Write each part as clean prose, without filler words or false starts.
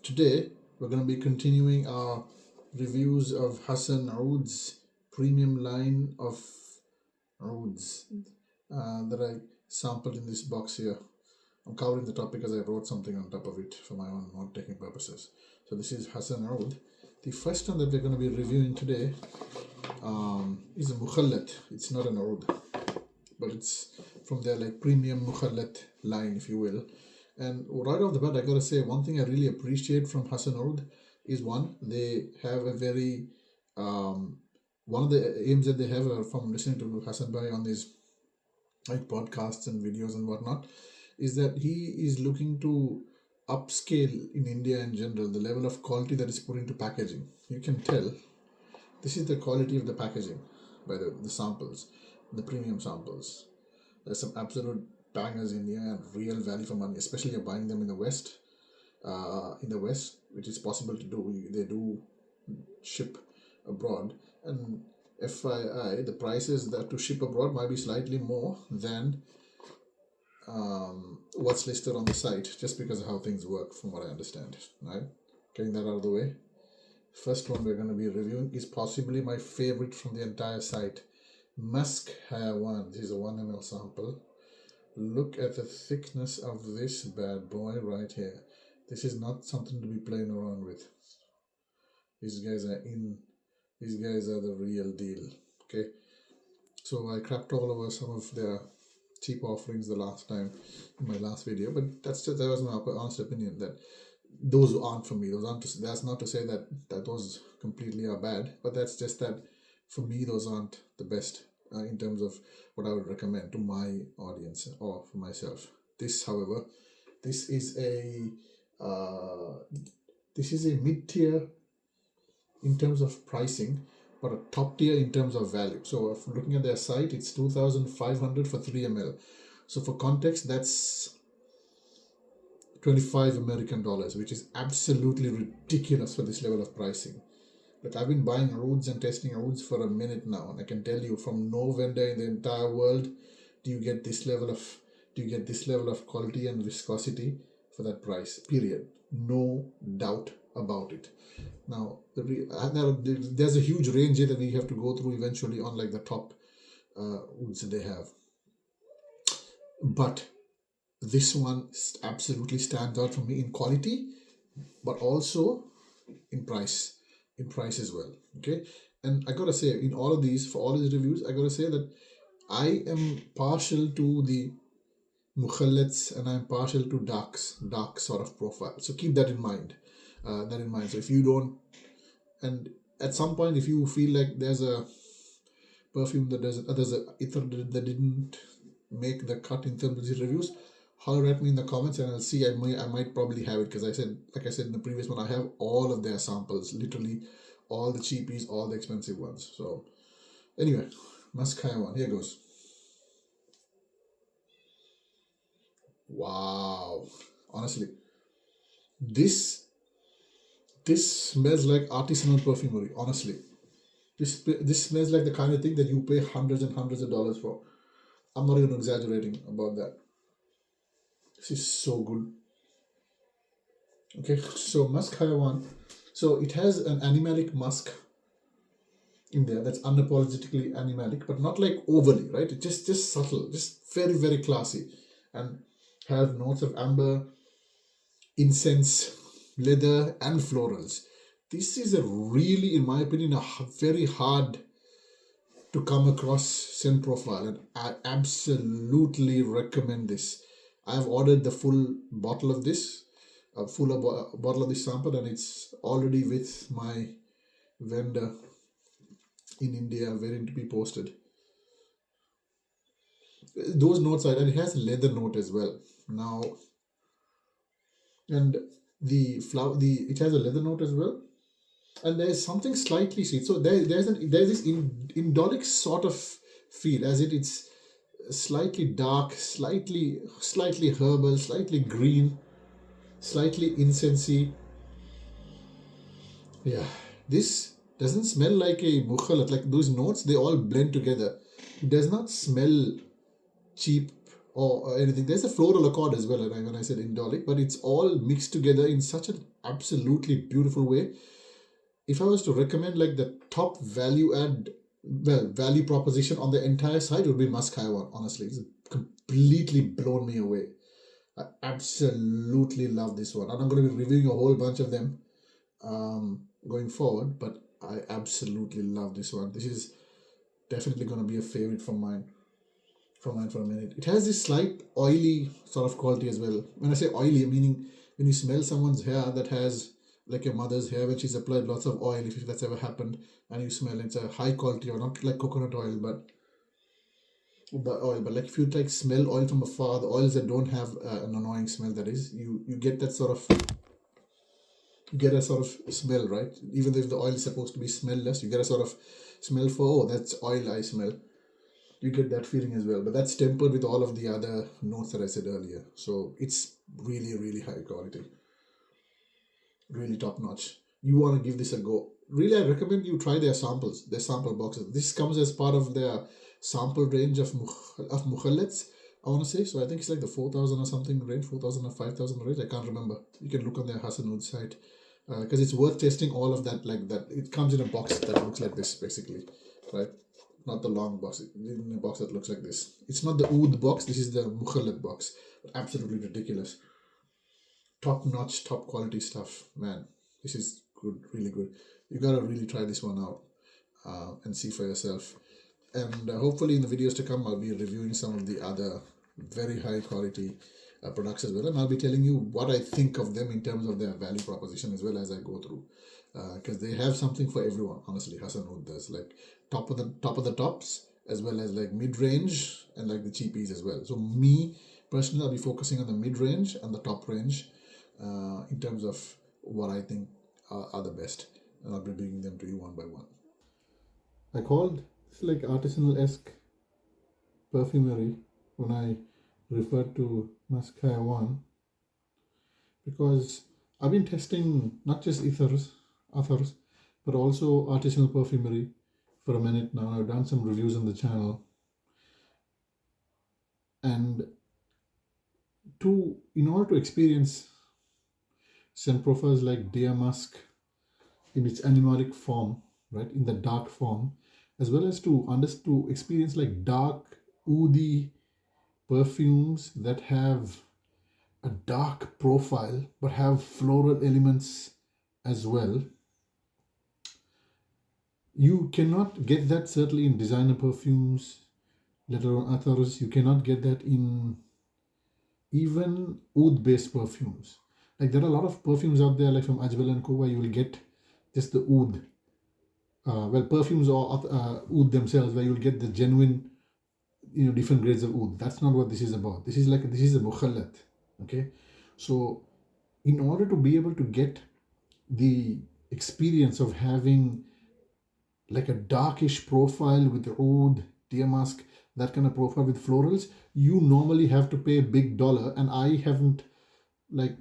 Today we're going to be continuing our reviews of Hasan Oud's premium line of ouds that I sampled in this box here. I'm covering the top because I wrote something on top of it for my own note-taking purposes. So this is Hasan Oud. The first one that we're going to be reviewing today is a mukhallat. It's not an oud, but it's from their like premium mukhallat line, if you will. And right off the bat, I gotta say, one thing I really appreciate from Hasan Oud is one, they have a very one of the aims that they have from listening to Hasan Bhai on these like podcasts and videos and whatnot, is that he is looking to upscale in India in general the level of quality that is put into packaging. You can tell this is the quality of the packaging by the samples, the premium samples. There's some absolute bangers in here and real value for money, especially you're buying them in the West. Which is possible to do. They do ship abroad, and FYI, the prices that to ship abroad might be slightly more than what's listed on the site, just because of how things work, from what I understand. Right? Getting that out of the way. First one we're going to be reviewing is possibly my favorite from the entire site. Musk Hayawan. This is a 1 ml sample. Look at the thickness of this bad boy right here. This is not something to be playing around with. These guys are the real deal. Okay. So I crapped all over some of their cheap offerings the last time in my last video, but that was my honest opinion that those aren't for me. That's not to say that those completely are bad, but that's just that for me those aren't the best. In terms of what I would recommend to my audience or for myself. This, however, this is a mid-tier in terms of pricing, but a top tier in terms of value. So if looking at their site, it's 2,500 for 3 ml. So for context, that's 25 American dollars, which is absolutely ridiculous for this level of pricing. But I've been buying ouds and testing ouds for a minute now, and I can tell you from no vendor in the entire world do you get this level of quality and viscosity for that price. Period. No doubt about it. Now there's a huge range here that we have to go through eventually on like the top ouds that they have. But this one absolutely stands out for me in quality, but also in price. As well. Okay, and I gotta say, for all these reviews, I gotta say that I am partial to the mukhallats and I'm partial to dark sort of profile. So keep that in mind. So if you don't, and at some point if you feel like there's a perfume that there's a ether that didn't make the cut in terms of these reviews, holler at me in the comments and I'll see. I might probably have it, because like I said in the previous one, I have all of their samples, literally all the cheapies, all the expensive ones. So anyway, Musk Hayawan, here goes. Wow, honestly, this smells like artisanal perfumery. Honestly, this smells like the kind of thing that you pay hundreds and hundreds of dollars for. I'm not even exaggerating about that. This is so good. Okay, so Musk Hayawan. So it has an animalic musk in there that's unapologetically animalic, but not like overly, right? It's just subtle, just very, very classy, and have notes of amber, incense, leather, and florals. This is a really, in my opinion, a very hard to come across scent profile, and I absolutely recommend this. I've ordered the full bottle of this, bottle of this sample, and it's already with my vendor in India, waiting to be posted. Those notes are, and it has a leather note as well. Now, and it has a leather note as well, and there's something slightly sweet. So there's this indolic sort of feel, as it's slightly dark, slightly herbal, slightly green, slightly incensey. Yeah, this doesn't smell like a mukhallat. Like those notes, they all blend together. It does not smell cheap or anything. There's a floral accord as well, and when I said indolic, but it's all mixed together in such a absolutely beautiful way. If I was to recommend like the top value proposition on the entire site, it would be Musk One. Honestly, it's completely blown me away. I absolutely love this one, and I'm going to be reviewing a whole bunch of them going forward. But I absolutely love this one. This is definitely going to be a favorite for mine. For a minute. It has this slight oily sort of quality as well. When I say oily, meaning when you smell someone's hair that has like your mother's hair when she's applied lots of oil, if that's ever happened, and you smell it's a high quality or not like coconut oil, but like if you like smell oil from afar, the oils that don't have an annoying smell, that is, you get that sort of you get a sort of smell, right? Even if the oil is supposed to be smellless, you get a sort of smell for, oh, that's oil I smell. You get that feeling as well, but that's tempered with all of the other notes that I said earlier. So it's really, really high quality, really top notch. You want to give this a go. Really, I recommend you try their samples, their sample boxes. This comes as part of their sample range of mukhallats, I want to say. So I think it's like the 4,000 or something range, 4,000 or 5,000 range. I can't remember. You can look on their Hasan site because it's worth testing all of that like that. It comes in a box that looks like this, basically, right? Not the long box, in a box that looks like this. It's not the oud box, this is the mukhallat box. Absolutely ridiculous. Top notch, top quality stuff, man. This is good, really good. You gotta really try this one out and see for yourself. And hopefully in the videos to come, I'll be reviewing some of the other very high quality products as well, and I'll be telling you what I think of them in terms of their value proposition as well as I go through, because they have something for everyone. Honestly, Hasan Oud does, like top of the tops as well as like mid range and like the cheapies as well. So me personally, I'll be focusing on the mid range and the top range in terms of what I think are the best, and I'll be bringing them to you one by one. I called this like artisanal-esque perfumery when I referred to Musk One, because I've been testing not just others, but also artisanal perfumery for a minute now. I've done some reviews on the channel, and in order to experience scent profiles like Dear Musk in its animalic form, right, in the dark form, as well as to experience like dark, woody perfumes that have a dark profile but have floral elements as well. You cannot get that certainly in designer perfumes, let alone others. You cannot get that in even oud based perfumes. Like there are a lot of perfumes out there, like from Ajbal and Co, where you will get just the oud. Perfumes or oud themselves, where you will get the genuine, different grades of oud. That's not what this is about. This is a mukhallat. Okay, so in order to be able to get the experience of having like a darkish profile with oud, damask, that kind of profile with florals, you normally have to pay a big dollar, and I haven't like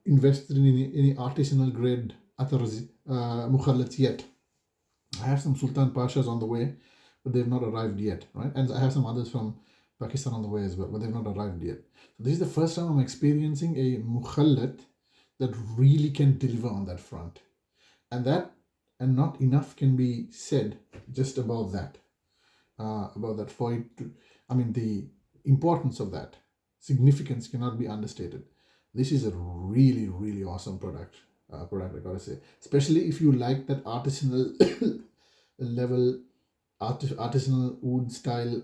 invested in any artisanal grade mukhallats yet. I have some Sultan Pashas on the way, but they've not arrived yet, right? And I have some others from Pakistan on the way as well, but they've not arrived yet. So this is the first time I'm experiencing a mukhallat that really can deliver on that front. And not enough can be said just about that. For it to, the importance of that, significance cannot be understated. This is a really, really awesome product, I gotta say. Especially if you like that artisanal level, artisanal oud style,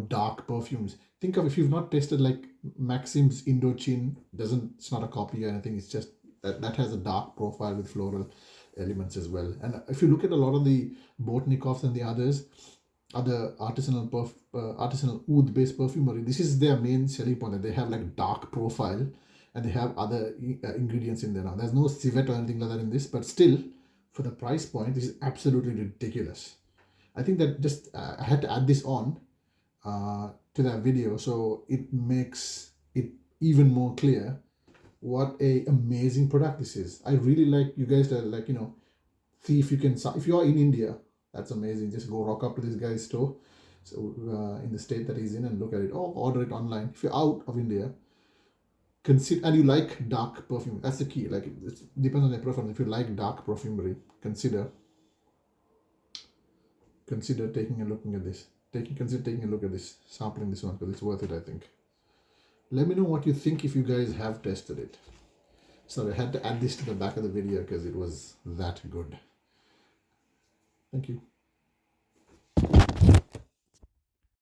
dark perfumes. Think of, if you've not tasted like Maxim's Indochin, it's not a copy or anything, it's just that has a dark profile with floral elements as well. And if you look at a lot of the Botnikovs and the other artisanal oud based perfumery, this is their main selling point, that they have like dark profile and they have other ingredients in there. Now there's no civet or anything like that in this, but still for the price point, this is absolutely ridiculous. I think that just I had to add this on to that video, so it makes it even more clear what a amazing product this is. I really like you guys to see if you can, if you are in India, that's amazing. Just go rock up to this guy's store, so in the state that he's in, and look at it, or order it online. If you're out of India, consider, and you like dark perfume. That's the key. Like, it depends on your preference. If you like dark perfumery, consider taking a look at this. Consider taking a look at this, sampling this one, because it's worth it, I think. Let me know what you think if you guys have tested it. So I had to add this to the back of the video because it was that good. Thank you.